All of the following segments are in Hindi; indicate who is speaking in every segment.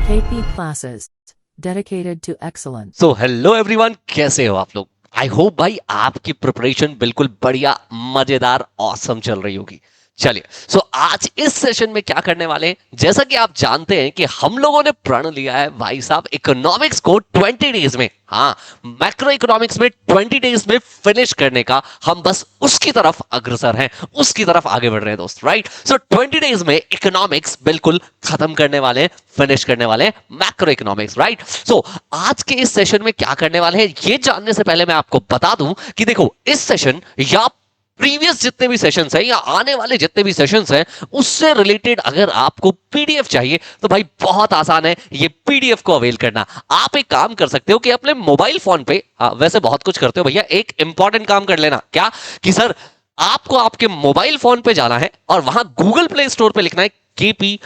Speaker 1: KP classes dedicated to excellence.
Speaker 2: So hello everyone, कैसे हो आप लोग? आई होप भाई आपकी प्रिपरेशन बिल्कुल बढ़िया, मजेदार, ऑसम चल रही होगी। चलिए, सो आज इस सेशन में क्या करने वाले हैं, जैसा कि आप जानते हैं कि हम लोगों ने प्रण लिया है भाई साहब इकोनॉमिक्स को 20 डेज में, हाँ मैक्रो इकोनॉमिक्स में 20 डेज में फिनिश करने का। हम बस उसकी तरफ अग्रसर हैं, उसकी तरफ आगे बढ़ रहे हैं दोस्त, राइट? सो 20 डेज में इकोनॉमिक्स बिल्कुल खत्म करने वाले हैं, फिनिश करने वाले हैं मैक्रो इकोनॉमिक्स, राइट? सो आज के इस सेशन में क्या करने वाले हैं ये जानने से पहले मैं आपको बता दूं कि देखो, इस सेशन या प्रीवियस जितने भी सेशंस हैं या आने वाले जितने भी सेशंस हैं उससे रिलेटेड अगर आपको पीडीएफ चाहिए तो भाई बहुत आसान है ये पीडीएफ को अवेल करना। आप एक काम कर सकते हो कि अपने मोबाइल फोन पे, वैसे बहुत कुछ करते हो भैया, एक इंपॉर्टेंट काम कर लेना, क्या कि सर आपको आपके मोबाइल फोन पे जाना है और वहां गूगल प्ले स्टोर पे लिखना है KP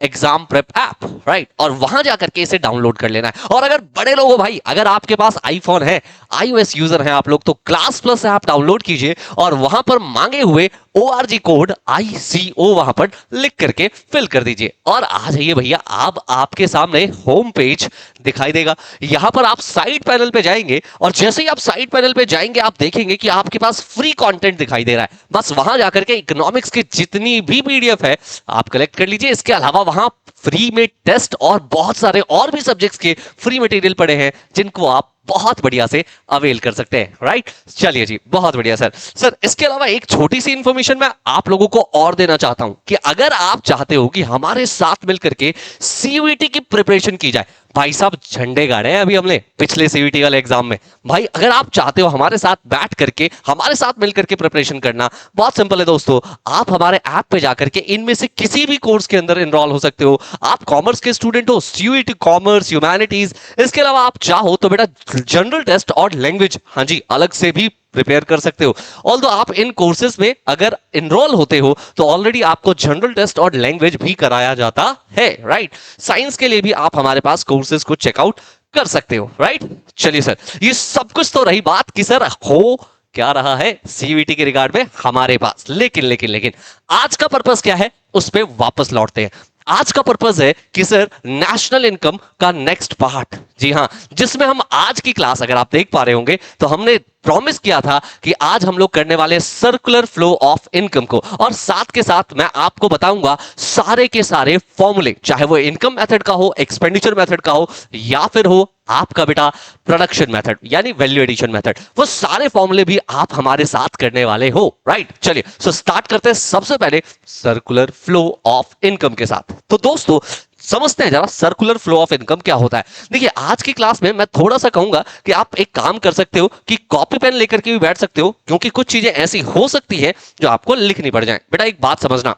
Speaker 2: exam prep app, right? और वहां जाकर के इसे डाउनलोड कर लेना है। और अगर बड़े लोग हो भाई, अगर आपके पास आईफोन है, आईओएस यूजर हैं आप लोग, तो क्लास प्लस ऐप डाउनलोड कीजिए और वहां पर मांगे हुए ORG कोड ICO वहां पर लिख करके फिल कर दीजिए और आ जाइए भैया। अब आपके सामने होम पेज दिखाई देगा। यहां पर आप साइड पैनल पे जाएंगे और जैसे ही आप साइड पैनल पे जाएंगे आप देखेंगे कि आपके पास फ्री कंटेंट दिखाई दे रहा है। बस वहां जाकर के इकोनॉमिक्स की जितनी भी पीडीएफ है आप कलेक्ट कर लीजिए। इसके अलावा वहां फ्री में टेस्ट और बहुत सारे और भी सब्जेक्ट्स के फ्री मटेरियल पड़े हैं जिनको आप बहुत बढ़िया से अवेल कर सकते हैं, राइट? चलिए जी, बहुत बढ़िया सर इसके अलावा एक छोटी सी इंफॉर्मेशन मैं आप लोगों को और देना चाहता हूं कि अगर आप चाहते हो कि हमारे साथ मिलकर के सीयूईटी की प्रिपरेशन की जाए, भाई साहब झंडे गाड़े हैं अभी हमने पिछले सीयूईटी वाले एग्जाम में। भाई अगर आप चाहते हो हमारे साथ बैठ करके, हमारे साथ मिलकर के प्रिपरेशन करना, बहुत सिंपल है दोस्तों। आप हमारे ऐप पे जाकर के इनमें से किसी भी कोर्स के अंदर एनरोल हो सकते हो। आप कॉमर्स के स्टूडेंट हो, सीयूईटी कॉमर्स, ह्यूमैनिटीज, इसके अलावा आप चाहो तो बेटा जनरल टेस्ट और लैंग्वेज, हाँ जी, अलग से भी प्रिपेयर कर सकते हो। ऑल्दो आप इन कोर्सेज में अगर एनरोल होते हो तो ऑलरेडी आपको जनरल टेस्ट और लैंग्वेज भी कराया जाता है, राइट? साइंस के लिए भी आप हमारे पास कोर्सेज को चेकआउट कर सकते हो, राइट? चलिए सर, ये सब कुछ तो रही बात कि सर हो क्या रहा है सीयूईटी के रिगार्ड में हमारे पास, लेकिन आज का पर्पस क्या है उस पर वापस लौटते हैं। आज का पर्पस है कि सर नेशनल इनकम का नेक्स्ट पार्ट, जी हां, जिसमें हम आज की क्लास अगर आप देख पा रहे होंगे तो हमने प्रॉमिस किया था कि आज हम लोग करने वाले सर्कुलर फ्लो ऑफ इनकम को, और साथ के साथ मैं आपको बताऊंगा सारे के सारे फॉर्मूले, चाहे वो इनकम मेथड का हो, एक्सपेंडिचर मेथड का हो, या फिर हो आपका बेटा प्रोडक्शन मेथड यानी वैल्यू एडिशन मेथड, वो सारे फॉर्मूले भी आप हमारे साथ करने वाले हो, राइट? चलिए सो स्टार्ट करते हैं सबसे पहले सर्कुलर फ्लो ऑफ इनकम के साथ। तो दोस्तों समझते हैं जरा सर्कुलर फ्लो ऑफ इनकम क्या होता है। देखिए आज की क्लास में मैं थोड़ा सा कहूंगा कि आप एक काम कर सकते हो कि कॉपी पेन लेकर के भी बैठ सकते हो, क्योंकि कुछ चीजें ऐसी हो सकती है जो आपको लिखनी पड़ जाए। बेटा एक बात समझना,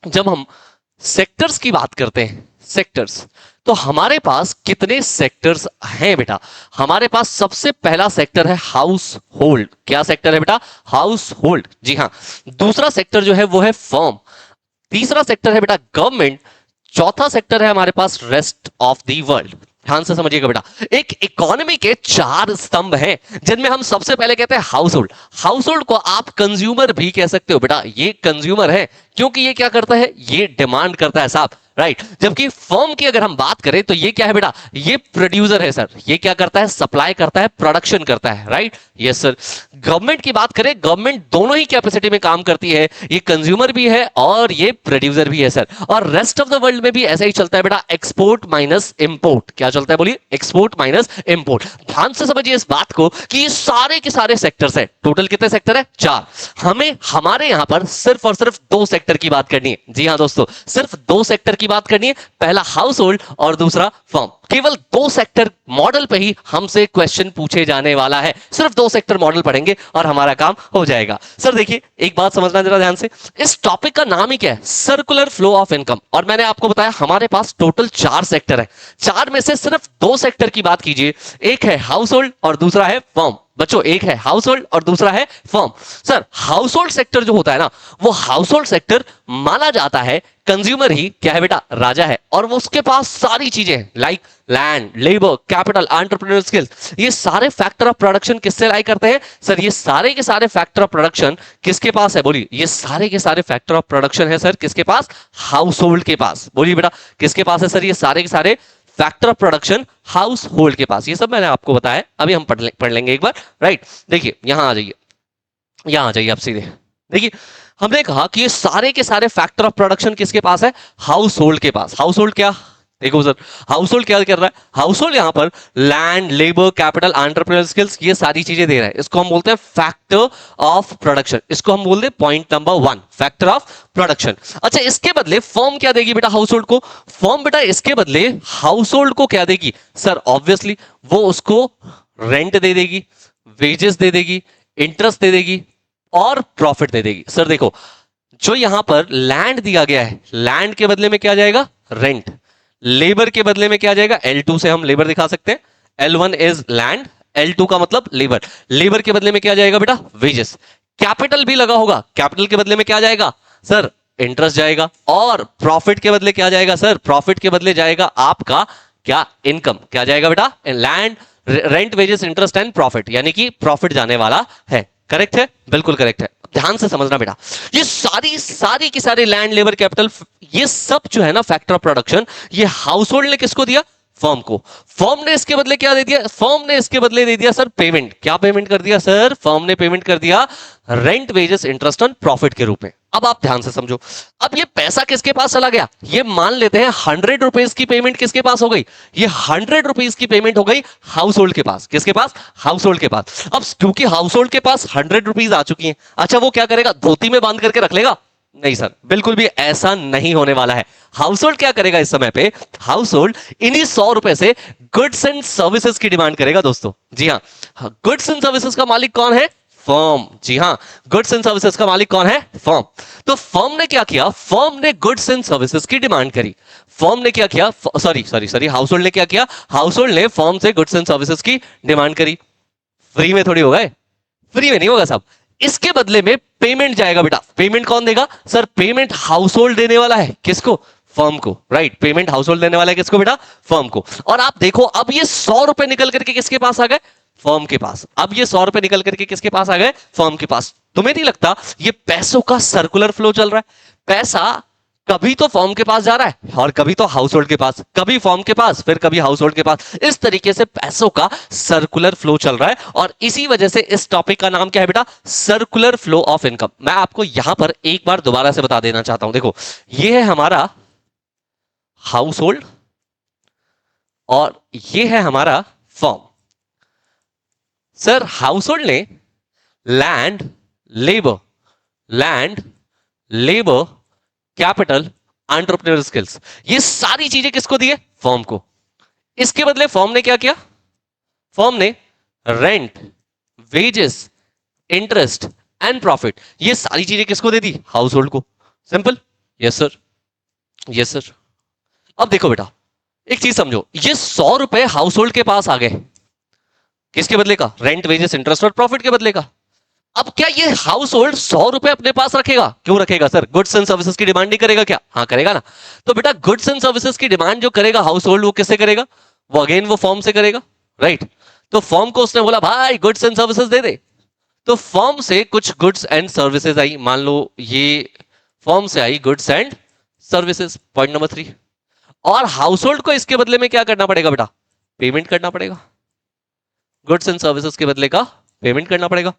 Speaker 2: जब हम सेक्टर्स की बात करते हैं, सेक्टर्स, तो हमारे पास कितने सेक्टर्स हैं बेटा? हमारे पास सबसे पहला सेक्टर है हाउस होल्ड। क्या सेक्टर है बेटा? हाउस होल्ड, जी हाँ। दूसरा सेक्टर जो है वो है फर्म। तीसरा सेक्टर है बेटा गवर्नमेंट। चौथा सेक्टर है हमारे पास रेस्ट ऑफ द वर्ल्ड। ध्यान से समझिएगा बेटा, एक इकोनॉमी के 4 स्तंभ हैं जिनमें हम सबसे पहले कहते हैं हाउस होल्ड। हाउस होल्ड को आप कंज्यूमर भी कह सकते हो बेटा, ये कंज्यूमर है क्योंकि ये क्या करता है, ये डिमांड करता है साहब, राइट? जबकि फर्म की अगर हम बात करें तो ये क्या है बेटा, ये प्रोड्यूसर है सर, ये क्या करता है, सप्लाई करता है, प्रोडक्शन करता है, राइट? Yes sir. गवर्नमेंट की बात करें, गवर्नमेंट दोनों ही कैपेसिटी में काम करती है, ये कंज्यूमर भी है और ये प्रोड्यूसर भी है सर। और रेस्ट ऑफ द वर्ल्ड में भी ऐसा ही चलता है बेटा, एक्सपोर्ट माइनस इंपोर्ट। क्या चलता है बोलिए? Export minus import. ध्यान से समझिए इस बात को कि ये सारे के सारे सेक्टर्स है। टोटल कितने सेक्टर है? 4। हमें हमारे यहां पर सिर्फ और सिर्फ 2 सेक्टर की बात करनी है। जी हां दोस्तों, सिर्फ 2 सेक्टर की बात करनी है, पहला हाउस होल्ड और दूसरा फर्म। केवल 2 सेक्टर मॉडल पे ही हमसे क्वेश्चन पूछे जाने वाला है। सिर्फ 2 सेक्टर मॉडल पढ़ेंगे और हमारा काम हो जाएगा। सर देखिए एक बात समझना जरा ध्यान से, इस टॉपिक का नाम ही क्या है? Circular flow of income. और मैंने आपको बताया हमारे पास टोटल 4 सेक्टर है। 4 में से सिर्फ 2 सेक्टर की बात कीजिए, एक है हाउस होल्ड और दूसरा है फर्म। बच्चों एक है हाउस होल्ड और दूसरा है firm. Sir house hold sector जो होता है ना, वो हाउस होल्ड सेक्टर माना जाता है कंज्यूमर ही क्या है बेटा, राजा है, और वो उसके पास सारी चीजें like land, labour, capital, entrepreneur skills, ये सारे फैक्टर ऑफ प्रोडक्शन किससे लाई करते हैं सर? ये सारे के सारे फैक्टर ऑफ प्रोडक्शन किसके पास है? बोलिए, ये सारे के सारे फैक्टर ऑफ प्रोडक्शन है सर किसके पास? हाउस होल्ड के पास। बोलिए बेटा किसके पास है सर ये सारे के सारे factor of production house hold के पास। ये सब मैंने आपको बताया, अभी हम पढ़ लेंगे एक बार, राइट। देखिए यहां आ जाइए, यहां आ जाइए आप सीधे। देखिए हमने कहा कि ये सारे के सारे फैक्टर ऑफ प्रोडक्शन किसके पास है? हाउस होल्ड के पास। हाउस होल्ड क्या, देखो सर, हाउस होल्ड क्या कर रहा है? हाउस होल्ड यहां पर land, labour, capital, entrepreneur skills, ये सारी चीजें दे रहा है। इसको हम बोलते हैं फैक्टर ऑफ प्रोडक्शन। इसको हम बोलते हैं point number 1, factor of production. अच्छा, इसके बदले फर्म क्या देगी बेटा हाउस होल्ड को? फर्म बेटा इसके बदले हाउस होल्ड को क्या देगी सर? ऑब्वियसली वो उसको रेंट दे देगी, वेजेस दे देगी, इंटरेस्ट दे देगी और प्रॉफिट दे देगी। सर देखो, जो यहां पर लैंड दिया गया है, लैंड के बदले में क्या जाएगा? रेंट। लेबर के बदले में क्या जाएगा? L2 से हम लेबर दिखा सकते हैं। L1 इज लैंड, L2 का मतलब लेबर। लेबर के बदले में क्या जाएगा बेटा? वेजेस। कैपिटल भी लगा होगा, कैपिटल के बदले में क्या जाएगा सर? इंटरेस्ट जाएगा। और प्रॉफिट के बदले क्या जाएगा सर? प्रॉफिट के बदले जाएगा आपका क्या? इनकम। क्या जाएगा बेटा? Land, rent, wages, interest and profit, यानी कि प्रॉफिट जाने वाला है। करेक्ट है? बिल्कुल करेक्ट है। ध्यान से समझना बेटा, ये सारी की सारी लैंड, लेबर, कैपिटल, ये सब जो है ना फैक्टर ऑफ प्रोडक्शन, ये हाउस होल्ड ने किसको दिया? फर्म को। फर्म ने इसके बदले क्या दे दिया? फर्म ने इसके बदले दे दिया सर पेमेंट। क्या पेमेंट कर दिया सर? फर्म ने पेमेंट कर दिया rent, wages, interest and profit के रूप में। अब आप ध्यान से समझो, अब ये पैसा किसके पास चला गया? ये मान लेते हैं 100 रुपीज की पेमेंट किसके पास हो गई? ये 100 रुपीज की पेमेंट हो गई हाउस होल्ड के पास। किसके पास? हाउस होल्ड के पास। अब क्योंकि हाउस होल्ड के पास 100 रुपीज आ चुकी हैं, अच्छा वो क्या करेगा? धोती में बांध करके रख लेगा? नहीं सर, बिल्कुल भी ऐसा नहीं होने वाला है। हाउस होल्ड क्या करेगा इस समय पे? हाउस होल्ड इन्हीं 100 रुपए से गुड्स एंड सर्विसेज की डिमांड करेगा दोस्तों। जी हाँ, गुड्स एंड सर्विसेज का मालिक कौन है? फर्म। जी हाँ, गुड्स एंड सर्विसेज का मालिक कौन है? फर्म। तो फर्म ने क्या किया? फर्म ने गुड्स एंड सर्विसेज की डिमांड करी। फर्म ने क्या किया? सॉरी, हाउस होल्ड ने क्या किया? हाउस होल्ड ने फर्म से गुड्स एंड सर्विसेज की डिमांड करी। फ्री में थोड़ी होगा, फ्री में नहीं होगा साहब। इसके बदले में पेमेंट जाएगा बेटा। पेमेंट कौन देगा सर? पेमेंट हाउस होल्ड देने वाला है। किसको? फर्म को। राइट, पेमेंट हाउस होल्ड देने वाला है किसको बेटा? फर्म को। और आप देखो, अब ये 100 रुपए निकल करके किसके पास आ गए? फर्म के पास। अब ये 100 रुपए निकल करके किसके पास आ गए? फर्म के पास। तुम्हें नहीं लगता ये पैसों का सर्कुलर फ्लो चल रहा है? पैसा कभी तो फर्म के पास जा रहा है और कभी तो हाउस होल्ड के पास, कभी फर्म के पास, फिर कभी हाउस होल्ड के पास। इस तरीके से पैसों का सर्कुलर फ्लो चल रहा है और इसी वजह से इस टॉपिक का नाम क्या है बेटा? Circular flow of income. मैं आपको यहां पर एक बार दोबारा से बता देना चाहता हूं। देखो, ये है हमारा हाउस होल्ड और ये है हमारा फर्म। सर हाउस होल्ड ने land, labour, capital, entrepreneur skills, ये सारी चीजें किसको दिए? फर्म को। इसके बदले फर्म ने क्या किया? फर्म ने rent, wages, interest and profit, ये सारी चीजें किसको दे दी? हाउस होल्ड को। Simple. Yes sir, yes sir. अब देखो बेटा, एक चीज समझो, ये 100 रुपए हाउस होल्ड के पास आ गए किसके बदले का? रेंट, वेजेस, इंटरेस्ट और प्रॉफिट के बदले का। अब क्या ये हाउस होल्ड 100 रुपए अपने पास रखेगा? क्यों रखेगा सर? गुड्स एंड सर्विसेज की डिमांड नहीं करेगा क्या? हाँ करेगा ना। तो बेटा गुड्स एंड सर्विसेज की डिमांड जो करेगा हाउस होल्ड, वो किससे करेगा? वो अगेन वो फर्म से करेगा। राइट, तो फर्म को उसने बोला भाई गुड्स एंड सर्विसेज दे दे। तो फर्म से कुछ गुड्स एंड सर्विसेज आई, मान लो ये फर्म से आई goods and services, point number 3। और हाउस होल्ड को इसके बदले में क्या करना पड़ेगा बेटा? पेमेंट करना पड़ेगा। गुड्स एंड सर्विसेज के बदले का पेमेंट करना पड़ेगा।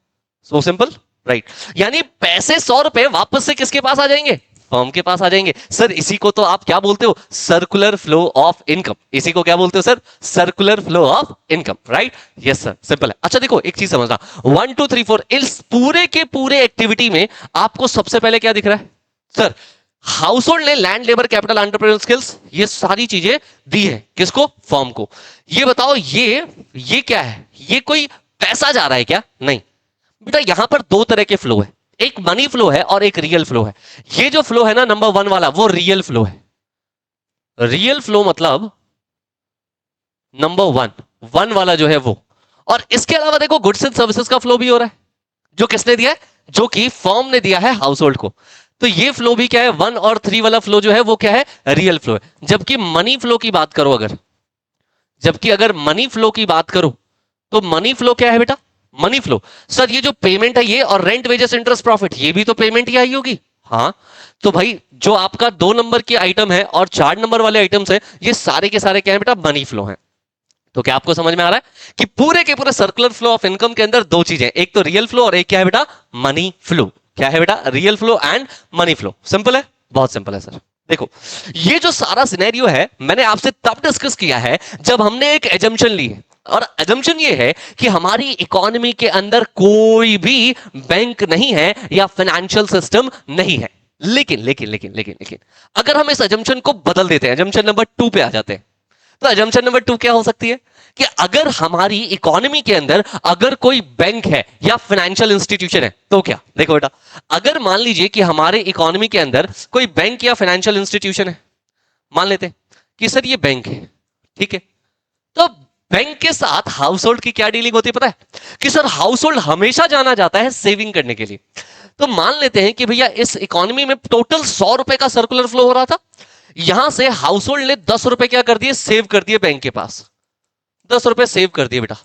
Speaker 2: So simple. राइट, यानी पैसे 100 रुपए वापस से किसके पास आ जाएंगे? फर्म के पास आ जाएंगे। सर इसी को तो आप क्या बोलते हो? Circular flow of income. इसी को क्या बोलते हो sir? Circular flow of income. Right, yes sir, simple है। अच्छा देखो, एक चीज समझना, 1 2 3 4 इस पूरे के पूरे एक्टिविटी में आपको सबसे पहले क्या दिख रहा है सर? हाउस होल्ड ने land, labour, capital, entrepreneur skills, ये सारी चीजें दी है किसको? फर्म को। ये बताओ, ये क्या है? ये कोई पैसा जा रहा है क्या? नहीं बेटा, यहां पर दो तरह के फ्लो है, एक मनी फ्लो है और एक रियल फ्लो है। ये जो फ्लो है ना नंबर 1 वाला, वो रियल फ्लो है। रियल फ्लो मतलब नंबर 1 वाला जो है वो। और इसके अलावा देखो गुड्स एंड सर्विसेज का फ्लो भी हो रहा है, जो किसने दिया है? जो कि फर्म ने दिया है हाउस होल्ड को। तो ये फ्लो भी क्या है? 1 और 3 वाला फ्लो जो है वो क्या है? रियल फ्लो है। जबकि मनी फ्लो की बात करो अगर मनी फ्लो की बात करो तो मनी फ्लो क्या है बेटा? मनी फ्लो सर ये जो पेमेंट है ये, और रेंट, वेजेस, इंटरेस्ट, प्रॉफिट, ये भी तो पेमेंट ही आई होगी। हाँ, तो भाई जो आपका 2 नंबर की आइटम है और 4 नंबर वाले आइटम्स है, ये सारे के सारे क्या है बेटा, मनी फ्लो है। तो क्या आपको समझ में आ रहा है कि पूरे के पूरे सर्कुलर फ्लो ऑफ इनकम के अंदर दो चीजें, एक तो रियल फ्लो और एक क्या है बेटा, मनी फ्लो। क्या है बेटा, real flow and money flow. Simple है, बहुत सिंपल है सर। देखो, ये जो सारा सिनेरियो है मैंने आपसे तब डिस्कस किया है जब हमने एक एजम्पशन ली है, और एजम्पशन ये है कि हमारी इकोनॉमी के अंदर कोई भी बैंक नहीं है या फाइनेंशियल सिस्टम नहीं है। लेकिन लेकिन लेकिन लेकिन लेकिन अगर हम इस एजम्पशन को बदल देते हैं, एजम्पशन नंबर 2 पे आ जाते हैं, तो एजम्पशन नंबर 2 क्या हो सकती है कि अगर हमारी इकोनॉमी के अंदर अगर कोई बैंक है या फाइनेंशियल इंस्टीट्यूशन है, तो क्या, देखो बेटा, अगर मान लीजिए कि हमारे इकोनॉमी के अंदर कोई बैंक या फाइनेंशियल इंस्टीट्यूशन है, मान लेते हैं कि सर ये बैंक है, ठीक है, तो बैंक के साथ हाउस होल्ड की क्या डीलिंग होती है पता है कि सर हाउस होल्ड हमेशा जाना जाता है सेविंग करने के लिए। तो मान लेते हैं कि भैया इस इकोनॉमी में टोटल 100 रुपए का सर्कुलर फ्लो हो रहा था, यहां से हाउस होल्ड ने 10 रुपए क्या कर दिए, सेव कर दिए बैंक के पास, 10 रुपए सेव कर दिए बेटा।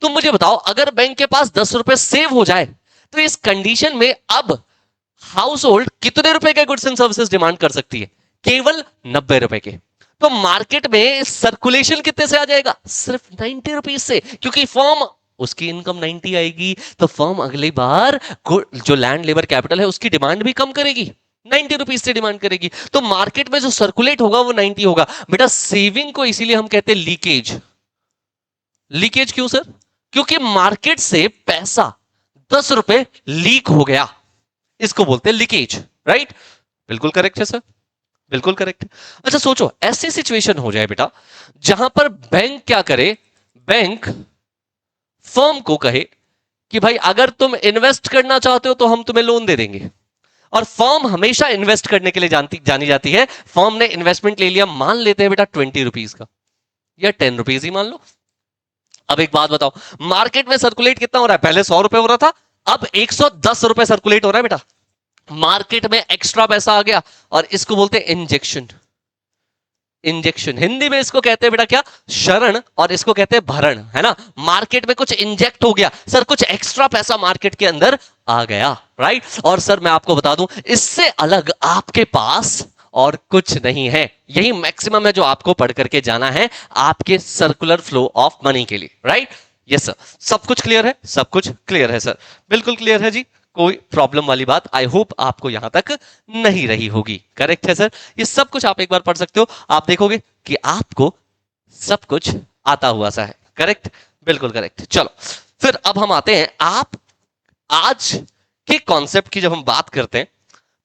Speaker 2: तुम मुझे बताओ, अगर बैंक के पास 10 रुपए सेव हो जाए तो इस कंडीशन में अब हाउस होल्ड कितने रुपए के गुड्स एंड सर्विसेज डिमांड कर सकती है, केवल 90 रुपए के। तो मार्केट में सर्कुलेशन कितने से आ जाएगा, सिर्फ 90 रुपीज से, क्योंकि फर्म उसकी इनकम 90 आएगी, तो फर्म अगली बार जो लैंड लेबर कैपिटल है उसकी डिमांड भी कम करेगी, 90 रुपीज से डिमांड करेगी। तो मार्केट में जो सर्कुलेट होगा वो 90 होगा बेटा। सेविंग को इसीलिए हम कहते हैं लीकेज। लीकेज क्यों सर, क्योंकि मार्केट से पैसा 10 रुपए लीक हो गया, इसको बोलते हैं लीकेज, राइट। बिल्कुल करेक्ट है सर, बिल्कुल करेक्ट है। अच्छा सोचो, ऐसी सिचुएशन हो जाए बेटा जहां पर बैंक क्या करे, बैंक फर्म को कहे कि भाई अगर तुम इन्वेस्ट करना चाहते हो तो हम तुम्हें लोन दे देंगे, और फर्म हमेशा इन्वेस्ट करने के लिए जानी जाती है। फर्म ने इन्वेस्टमेंट ले लिया, मान लेते हैं बेटा 20 रुपीज का या 10 रुपीज ही मान लो। अब एक बात बताओ, मार्केट में सर्कुलेट कितना हो रहा है, पहले 100 रुपए हो रहा था, अब 110 रुपए सर्कुलेट हो रहा है बेटा। मार्केट में एक्स्ट्रा पैसा आ गया, और इसको बोलते हैं इंजेक्शन। इंजेक्शन हिंदी में इसको कहते हैं बेटा क्या, शरण, और इसको कहते हैं भरण, है ना। मार्केट में कुछ इंजेक्ट हो गया सर, कुछ एक्स्ट्रा पैसा मार्केट के अंदर आ गया, राइट। और सर मैं आपको बता दूं, इससे अलग आपके पास और कुछ नहीं है। यही मैक्सिमम है जो आपको पढ़ करके जाना है आपके सर्कुलर फ्लो ऑफ मनी के लिए, राइट। यस सर, सब कुछ क्लियर है, सब कुछ क्लियर है सर, बिल्कुल क्लियर है जी। कोई प्रॉब्लम वाली बात आई होप आपको यहां तक नहीं रही होगी। करेक्ट है सर, ये सब कुछ आप एक बार पढ़ सकते हो, आप देखोगे कि आपको सब कुछ आता हुआ सा है। करेक्ट, बिल्कुल करेक्ट। चलो फिर अब हम आते हैं, आप आज के कॉन्सेप्ट की जब हम बात करते हैं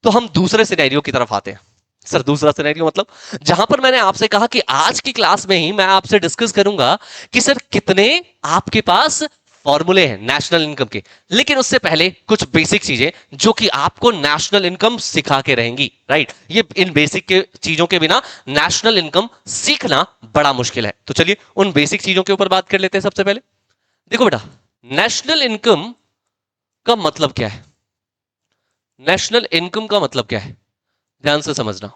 Speaker 2: तो हम दूसरे सिनेरियो की तरफ आते हैं। सर दूसरा सिनेरियो मतलब, जहां पर मैंने आपसे कहा कि आज की क्लास में ही मैं आपसे डिस्कस करूंगा कि सर कितने आपके पास फॉर्मूले हैं नेशनल इनकम के, लेकिन उससे पहले कुछ बेसिक चीजें जो कि आपको नेशनल इनकम सिखा के रहेंगी, राइट। ये इन बेसिक के चीजों के बिना नेशनल इनकम सीखना बड़ा मुश्किल है। तो चलिए उन बेसिक चीजों के ऊपर बात कर लेते हैं। सबसे पहले देखो बेटा, नेशनल इनकम का मतलब क्या है, नेशनल इनकम का मतलब क्या है, ध्यान से समझना।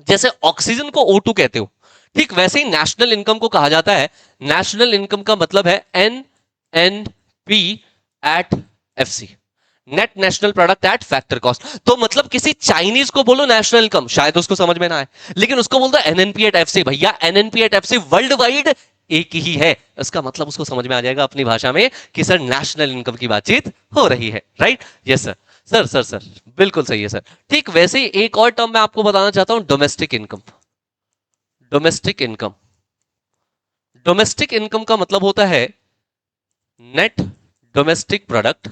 Speaker 2: जैसे ऑक्सीजन को O2 कहते हो, ठीक वैसे ही नेशनल इनकम को कहा जाता है, नेशनल इनकम का मतलब है NNP at FC, net national product at factor cost. तो मतलब किसी चाइनीज को बोलो नेशनल इनकम, शायद उसको समझ में ना आए, लेकिन उसको बोल दो NNP एट FC, भैया NNP at FC world wide एक ही है। इसका मतलब उसको समझ में आ जाएगा अपनी भाषा में कि सर नेशनल इनकम की बातचीत हो रही है, right. Yes sir, sir sir sir बिल्कुल सही है सर। ठीक वैसे ही एक और टर्म मैं आपको बताना चाहता हूं, domestic income. Domestic income, domestic income का मतलब होता है net domestic product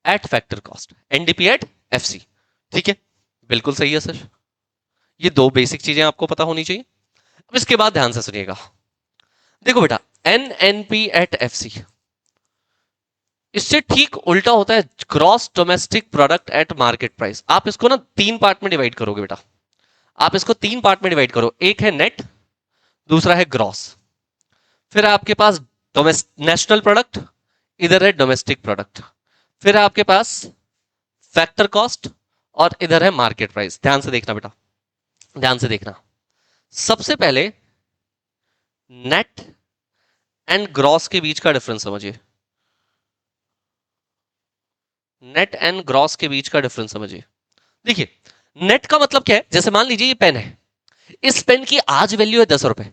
Speaker 2: at factor cost, NDP at FC। ठीक है, बिल्कुल सही है सर। ये दो बेसिक चीजें आपको पता होनी चाहिए। अब इसके बाद ध्यान से सुनिएगा, देखो बेटा NNP एट FC, इससे ठीक उल्टा होता है gross domestic product at market price. आप इसको ना 3 पार्ट में डिवाइड करोगे बेटा, आप इसको 3 पार्ट में डिवाइड करो, एक है नेट, दूसरा है ग्रॉस, फिर आपके पास नेशनल प्रोडक्ट, इधर है डोमेस्टिक प्रोडक्ट, फिर आपके पास फैक्टर कॉस्ट, और इधर है मार्केट प्राइस। ध्यान से देखना बेटा, ध्यान से देखना। सबसे पहले नेट एंड ग्रॉस के बीच का डिफरेंस समझिए। नेट एंड ग्रॉस के बीच का डिफरेंस समझिए। देखिए, नेट का मतलब क्या है, जैसे मान लीजिए ये पेन है, इस पेन की आज वैल्यू है 10 रुपए,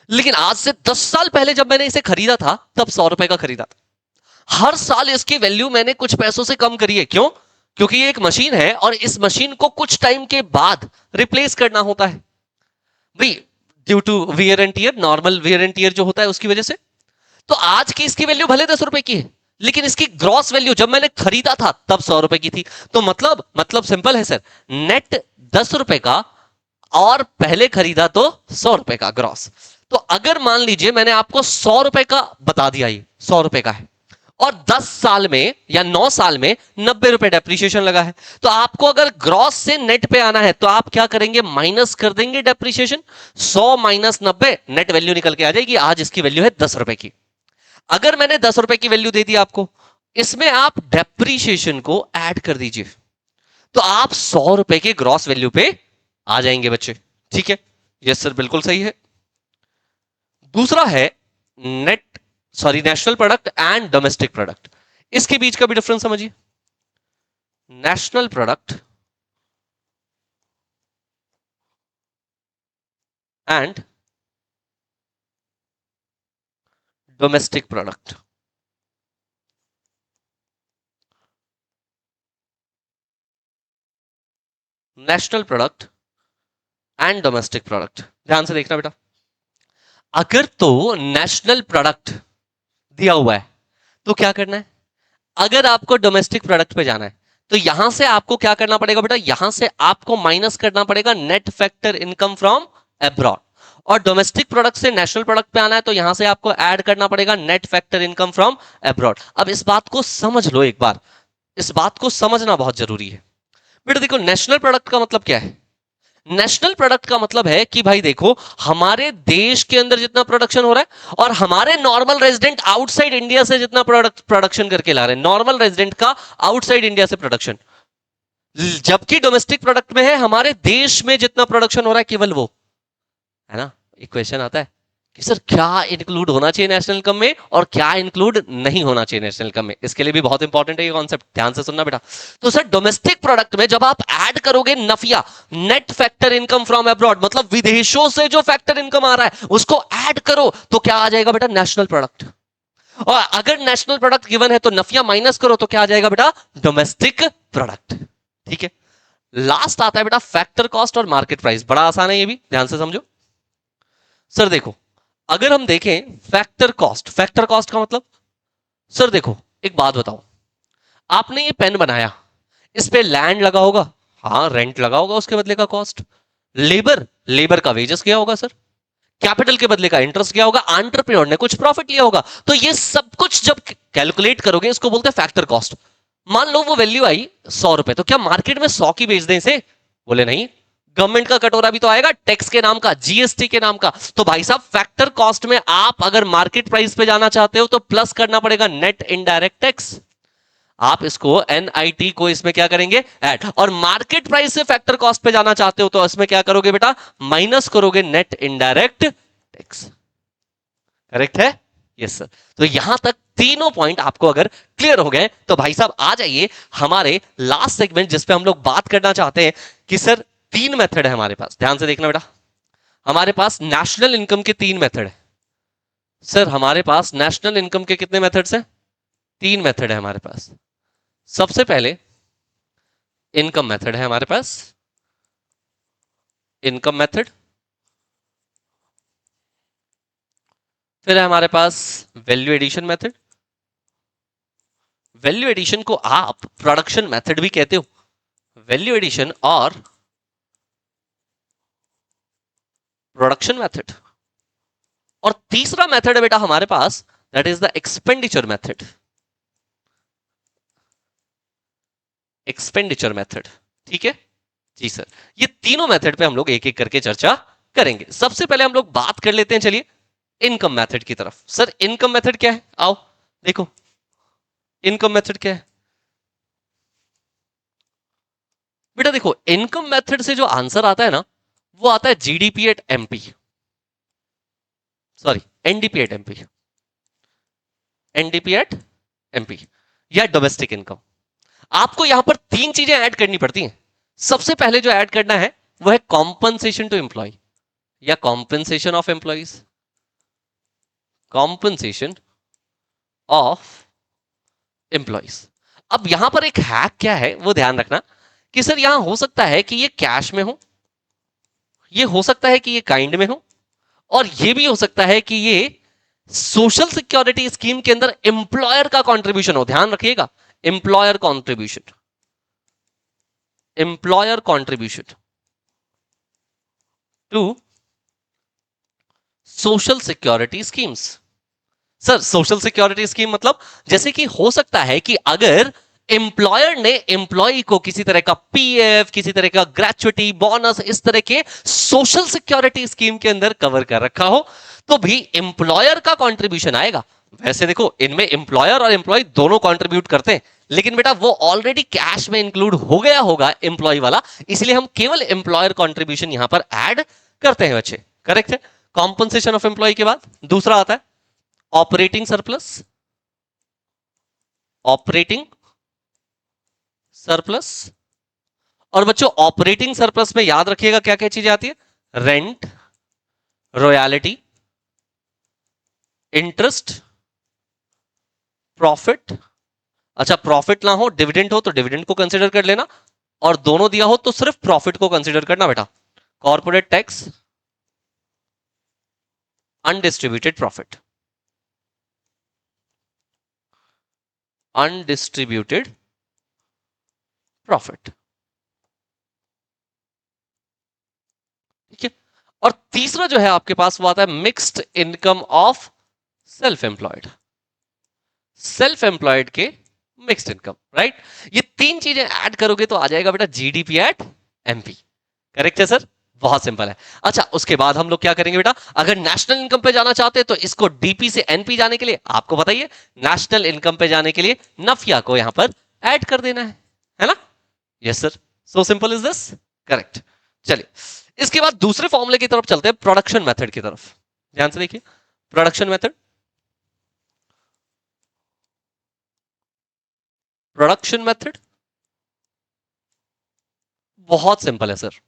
Speaker 2: लेकिन आज से 10 साल पहले जब मैंने इसे खरीदा था तब 100 रुपए का खरीदा था। हर साल इसकी वैल्यू मैंने कुछ पैसों से कम करी है। क्यों? क्योंकि ये एक मशीन है और इस मशीन को कुछ टाइम के बाद रिप्लेस करना होता है भाई, due to wear and tear, normal wear and tear जो होता है उसकी वजह से। तो आज की इसकी वैल्यू भले 10 रुपए की है, लेकिन इसकी ग्रॉस वैल्यू जब मैंने खरीदा था तब 100 रुपए की थी। तो मतलब सिंपल है सर, नेट 10 रुपए का और पहले खरीदा तो 100 रुपए का ग्रॉस। तो अगर मान लीजिए मैंने आपको 100 रुपए का बता दिया, ये 100 रुपए का है और 10 साल में या 9 साल में 90 रुपए डेप्रीशिएशन लगा है, तो आपको अगर ग्रॉस से नेट पे आना है तो आप क्या करेंगे, माइनस कर देंगे डेप्रीशिएशन। 100 माइनस 90, नेट वैल्यू निकल के आ जाएगी। आज इसकी वैल्यू है 10 रुपए की। अगर मैंने 10 रुपए की वैल्यू दे दी आपको, इसमें आप डेप्रीशिएशन को ऐड कर दीजिए, तो आप 100 रुपए के ग्रॉस वैल्यू पे आ जाएंगे बच्चे। ठीक है, यस सर, बिल्कुल सही है। दूसरा है net sorry national product and domestic product. इसके बीच का भी डिफरेंस समझिए। National product and domestic product. National product and domestic product, ध्यान से देखना बेटा। अगर तो नेशनल प्रोडक्ट दिया हुआ है तो क्या करना है, अगर आपको डोमेस्टिक प्रोडक्ट पे जाना है तो यहां से आपको क्या करना पड़ेगा बेटा, यहां से आपको माइनस करना पड़ेगा net factor income from abroad. और डोमेस्टिक प्रोडक्ट से नेशनल प्रोडक्ट पे आना है तो यहां से आपको ऐड करना पड़ेगा net factor income from abroad. अब इस बात को समझ लो एक बार, इस बात को समझना बहुत जरूरी है बेटा। देखो, नेशनल प्रोडक्ट का मतलब क्या है, नेशनल प्रोडक्ट का मतलब है कि भाई देखो, हमारे देश के अंदर जितना प्रोडक्शन हो रहा है और हमारे नॉर्मल रेजिडेंट आउटसाइड इंडिया से जितना प्रोडक्शन करके ला रहे हैं, नॉर्मल रेजिडेंट का आउटसाइड इंडिया से प्रोडक्शन, जबकि डोमेस्टिक प्रोडक्ट में है हमारे देश में जितना प्रोडक्शन हो रहा है केवल वो, है ना। एक क्वेश्चन आता है कि सर क्या इंक्लूड होना चाहिए नेशनल इनकम में और क्या इंक्लूड नहीं होना चाहिए नेशनल इनकम में। इसके लिए भी बहुत इंपॉर्टेंट है ये कॉन्सेप्ट, ध्यान से सुनना बेटा। तो सर डोमेस्टिक प्रोडक्ट में जब आप ऐड करोगे नफिया, net factor income from abroad, मतलब विदेशों से जो फैक्टर इनकम आ रहा है उसको ऐड करो तो क्या आ जाएगा बेटा, नेशनल प्रोडक्ट। और अगर नेशनल प्रोडक्ट गिवन है तो नफिया माइनस करो तो क्या आ जाएगा बेटा, डोमेस्टिक प्रोडक्ट। ठीक है, लास्ट आता है बेटा फैक्टर कॉस्ट और मार्केट प्राइस। बड़ा आसान है ये भी, ध्यान से समझो। सर देखो, अगर हम देखें फैक्टर कॉस्ट, फैक्टर कॉस्ट का मतलब, सर देखो एक बात बताओ, आपने ये पेन बनाया, इस पे लैंड लगा होगा, हाँ रेंट लगा होगा, उसके बदले का कॉस्ट, लेबर, लेबर का वेजेस गया होगा सर, कैपिटल के बदले का इंटरेस्ट गया होगा, एंटरप्रेन्योर ने कुछ प्रॉफिट लिया होगा। तो ये सब कुछ जब कैलकुलेट करोगे इसको बोलते हैं फैक्टर कॉस्ट। मान लो वो वैल्यू आई 100 रुपए, तो क्या मार्केट में 100 की बेच दें इसे, बोले नहीं, गवर्नमेंट का कटोरा भी तो आएगा टैक्स के नाम का, जीएसटी के नाम का। तो भाई साहब फैक्टर कॉस्ट में आप अगर मार्केट प्राइस पे जाना चाहते हो तो प्लस करना पड़ेगा नेट इनडायरेक्ट टैक्स। आप इसको एनआईटी को इसमें क्या करेंगे, ऐड। और मार्केट प्राइस से फैक्टर कॉस्ट पे जाना चाहते हो तो इसमें क्या करोगे बेटा, माइनस करोगे नेट इनडायरेक्ट टैक्स। करेक्ट है, यस सर। तो यहां तक तीनों पॉइंट आपको अगर क्लियर हो गए तो भाई साहब आ जाइए हमारे लास्ट सेगमेंट जिस पे हम लोग बात करना चाहते हैं कि सर 3 मेथड है हमारे पास। ध्यान से देखना बेटा, हमारे पास नेशनल इनकम के 3 मेथड है। सर हमारे पास नेशनल इनकम के कितने मेथड्स हैं, 3 मेथड है हमारे पास। सबसे पहले इनकम मेथड है हमारे पास, इनकम मेथड। फिर है हमारे पास value addition method. Value addition को आप प्रोडक्शन मेथड भी कहते हो, वैल्यू एडिशन और प्रोडक्शन मेथड। और तीसरा मेथड है बेटा हमारे पास, that is the expenditure method, expenditure method. ठीक है जी सर, ये तीनों मेथड पे हम लोग एक एक करके चर्चा करेंगे। सबसे पहले हम लोग बात कर लेते हैं, चलिए इनकम मेथड की तरफ। सर इनकम मेथड क्या है, आओ देखो इनकम मेथड क्या है। बेटा देखो, इनकम मेथड से जो आंसर आता है ना वो आता है GDP at MP, sorry NDP at MP, NDP at MP या डोमेस्टिक इनकम। आपको यहां पर तीन चीजें ऐड करनी पड़ती हैं। सबसे पहले जो ऐड करना है वो है कॉम्पनसेशन टू एम्प्लॉय या compensation of employees, compensation of employees. अब यहां पर एक हैक क्या है वो ध्यान रखना कि सर यहां हो सकता है कि ये कैश में हो, ये हो सकता है कि ये काइंड में हो, और ये भी हो सकता है कि ये सोशल सिक्योरिटी स्कीम के अंदर एम्प्लॉयर का कंट्रीब्यूशन हो। ध्यान रखिएगा, employer contribution, employer contribution to social security schemes. Sir social security scheme मतलब जैसे कि हो सकता है कि अगर एम्प्लॉयर ने एम्प्लॉय को किसी तरह का पीएफ, किसी तरह का ग्रेचुइटी, बोनस, इस तरह के सोशल सिक्योरिटी स्कीम के अंदर कवर कर रखा हो, तो भी एम्प्लॉयर का कंट्रीब्यूशन आएगा। वैसे देखो इनमें एम्प्लॉयर और एम्प्लॉय दोनों कंट्रीब्यूट करते हैं, लेकिन बेटा वो ऑलरेडी कैश में इंक्लूड हो गया होगा एम्प्लॉय वाला, इसलिए हम केवल एम्प्लॉयर कंट्रीब्यूशन यहां पर ऐड करते हैं बच्चे। करेक्ट है। कॉम्पनसेशन ऑफ एम्प्लॉय के बाद दूसरा आता है ऑपरेटिंग सरप्लस, ऑपरेटिंग सरप्लस। और बच्चों ऑपरेटिंग सरप्लस में याद रखिएगा क्या क्या चीजें आती है, रेंट, रॉयल्टी, इंटरेस्ट, प्रॉफिट। अच्छा प्रॉफिट ना हो, डिविडेंड हो तो डिविडेंड को कंसीडर कर लेना, और दोनों दिया हो तो सिर्फ प्रॉफिट को कंसीडर करना बेटा। Corporate tax, undistributed profit, undistributed profit. ठीक है। और तीसरा जो है आपके पास वो आता है mixed income of self employed, self employed के मिक्स्ड इनकम। राइट, ये तीन चीजें ऐड करोगे तो आ जाएगा बेटा जीडीपी एट एमपी। करेक्ट है सर, बहुत सिंपल है। अच्छा उसके बाद हम लोग क्या करेंगे बेटा, अगर नेशनल इनकम पे जाना चाहते हैं तो इसको डीपी से एनपी जाने के लिए आपको बताइए नेशनल इनकम पे जाने के लिए नफिया को यहां पर ऐड कर देना है ना। Yes sir, so simple is this. Correct. चलिए इसके बाद दूसरे फॉर्मूले की तरफ चलते हैं, प्रोडक्शन मेथड की तरफ। ध्यान से देखिए, प्रोडक्शन मेथड, प्रोडक्शन मेथड बहुत सिंपल है सर।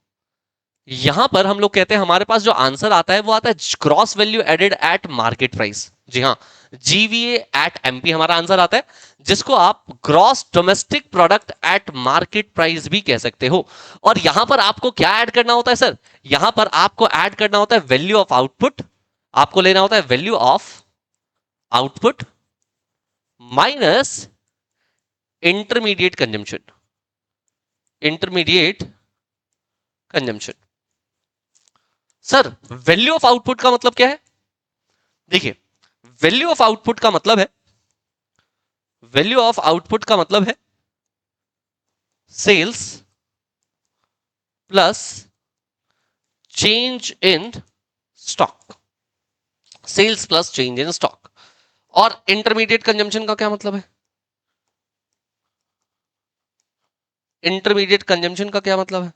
Speaker 2: यहां पर हम लोग कहते हैं हमारे पास जो आंसर आता है वो आता है gross value added at market price. जी हाँ, जीवीए एट एमपी हमारा आंसर आता है, जिसको आप gross domestic product at market price भी कह सकते हो। और यहां पर आपको क्या ऐड करना होता है सर, यहां पर आपको ऐड करना होता है वैल्यू ऑफ आउटपुट, आपको लेना होता है value of output minus intermediate consumption, intermediate consumption. Sir value of output का मतलब क्या है, देखिए वैल्यू ऑफ आउटपुट का मतलब है, वैल्यू ऑफ आउटपुट का मतलब है sales plus change in stock, sales plus change in stock. और इंटरमीडिएट कंजम्पशन का क्या मतलब है, इंटरमीडिएट कंजम्पशन का क्या मतलब है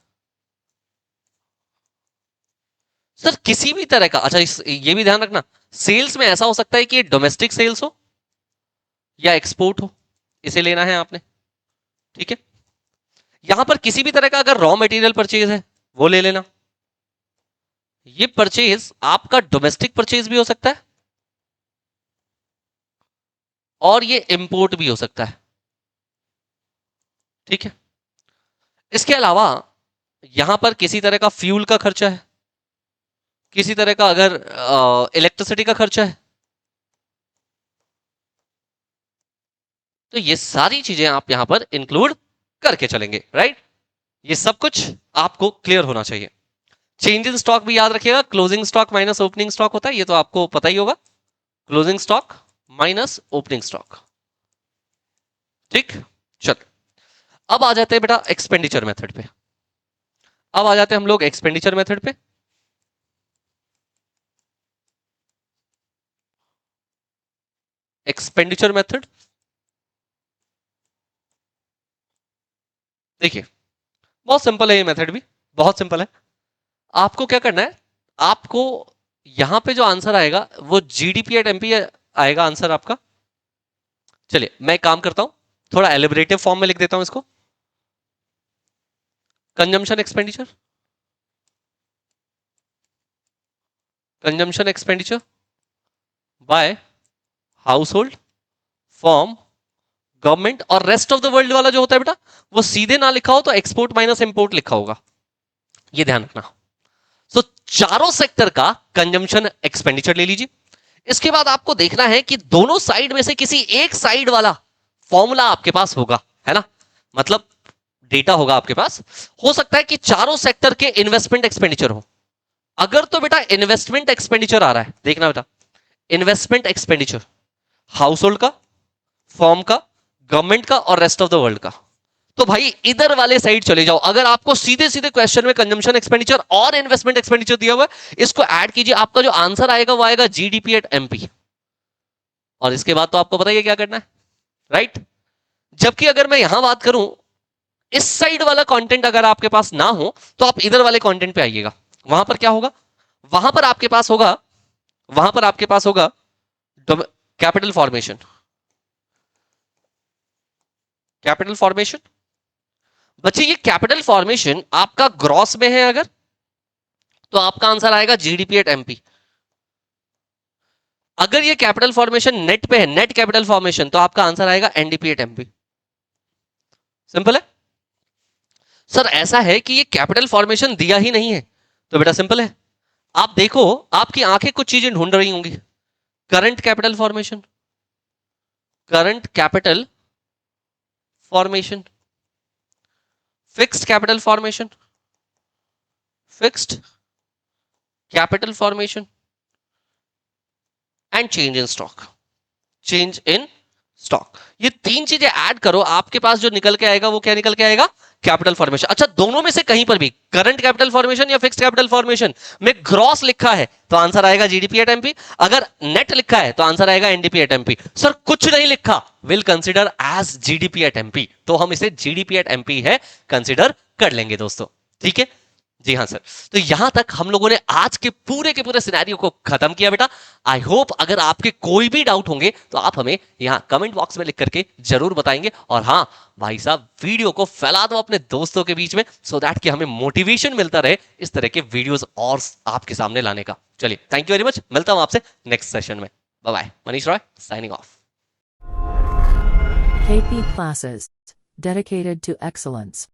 Speaker 2: सर, किसी भी तरह का। अच्छा ये भी ध्यान रखना, सेल्स में ऐसा हो सकता है कि डोमेस्टिक सेल्स हो या एक्सपोर्ट हो, इसे लेना है आपने। ठीक है, यहां पर किसी भी तरह का अगर रॉ मटेरियल परचेज है वो ले लेना। ये परचेज आपका डोमेस्टिक परचेज भी हो सकता है और ये इंपोर्ट भी हो सकता है। ठीक है, इसके अलावा यहां पर किसी तरह का फ्यूल का खर्चा है, किसी तरह का अगर इलेक्ट्रिसिटी का खर्चा है, तो ये सारी चीजें आप यहां पर इंक्लूड करके चलेंगे। राइट, ये सब कुछ आपको क्लियर होना चाहिए। चेंज इन स्टॉक भी याद रखिएगा, closing stock minus opening stock होता है, ये तो आपको पता ही होगा, closing stock minus opening stock. ठीक, चल अब आ जाते हैं बेटा एक्सपेंडिचर मेथड पे, अब आ जाते हैं हम लोग एक्सपेंडिचर मेथड पे। एक्सपेंडिचर मेथड देखिए बहुत सिंपल है, ये मेथड भी बहुत सिंपल है। आपको क्या करना है, आपको यहां पे जो आंसर आएगा वो जीडीपी एट एमपी आएगा आंसर आपका। चलिए मैं एक काम करता हूं, थोड़ा एलिबरेटिव फॉर्म में लिख देता हूं इसको, consumption expenditure, consumption expenditure bye house hold, form, government और रेस्ट ऑफ द वर्ल्ड वाला जो होता है बेटा वो सीधे ना लिखा हो तो एक्सपोर्ट माइनस इंपोर्ट लिखा होगा, ये ध्यान रखना। सो चारों सेक्टर का कंजम्पशन एक्सपेंडिचर ले लीजिए। इसके बाद आपको देखना है कि दोनों साइड में से किसी एक साइड वाला फॉर्मूला आपके पास होगा, है ना, मतलब डेटा होगा आपके पास। हो सकता है कि चारों सेक्टर के इन्वेस्टमेंट एक्सपेंडिचर हो। अगर तो बेटा इन्वेस्टमेंट एक्सपेंडिचर आ रहा है, देखना बेटा, इन्वेस्टमेंट एक्सपेंडिचर हाउस होल्ड का, फॉर्म का, गवर्नमेंट का और रेस्ट ऑफ द वर्ल्ड का, तो भाई इधर वाले साइड चले जाओ। अगर आपको सीधे सीधे क्वेश्चन में कंजम्पशन एक्सपेंडिचर और इन्वेस्टमेंट एक्सपेंडिचर दिया हुआ है, इसको ऐड कीजिए, आपका जो आंसर आएगा वो आएगा जीडीपी एट एमपी। और इसके बाद तो आपको बताइए क्या करना है, राइट। जबकि अगर मैं यहां बात करूं, इस साइड वाला कंटेंट अगर आपके पास ना हो तो आप इधर वाले कंटेंट पे आइएगा। वहां पर क्या होगा, वहां पर आपके पास होगा, वहां पर आपके पास होगा कैपिटल फॉर्मेशन, कैपिटल फॉर्मेशन। बच्चे ये कैपिटल फॉर्मेशन आपका ग्रॉस में है अगर, तो आपका आंसर आएगा जीडीपी एट एमपी। अगर ये कैपिटल फॉर्मेशन नेट पे है, नेट कैपिटल फॉर्मेशन, तो आपका आंसर आएगा एनडीपी एट एमपी। सिंपल है सर। ऐसा है कि ये कैपिटल फॉर्मेशन दिया ही नहीं है, तो बेटा सिंपल है, आप देखो आपकी आंखें कुछ चीजें ढूंढ रही होंगी। Current capital formation, current capital formation, fixed capital formation, fixed capital formation and change in stock, change in stock. ये तीन चीजें ऐड करो, आपके पास जो निकल के आएगा वो क्या निकल के आएगा, कैपिटल फॉर्मेशन। अच्छा, दोनों में से कहीं पर भी करंट कैपिटल फॉर्मेशन या फिक्स्ड कैपिटल फॉर्मेशन में ग्रॉस लिखा है तो आंसर आएगा जीडीपी एट एमपी, अगर नेट लिखा है तो आंसर आएगा एनडीपी एट एमपी। सर कुछ नहीं लिखा, will consider as GDP at MP, तो हम इसे जीडीपी एट एमपी है कंसीडर कर लेंगे दोस्तों, ठीक है। जी हाँ सर। तो यहां तक हम लोगों ने आज के पूरे सिनेरियो को खत्म किया बेटा। आई होप अगर आपके कोई भी डाउट होंगे तो आप हमें यहां कमेंट बॉक्स में लिख करके जरूर बताएंगे। और हाँ भाई साहब, वीडियो को फैला दो अपने दोस्तों के बीच में, सो दैट कि हमें मोटिवेशन मिलता रहे इस तरह के वीडियोस और आपके सामने लाने का। चलिए, थैंक यू वेरी मच, मिलता हूं आपसे नेक्स्ट सेशन में। Bye bye. Manish Roy signing off.
Speaker 1: KP Classes. Dedicated to excellence.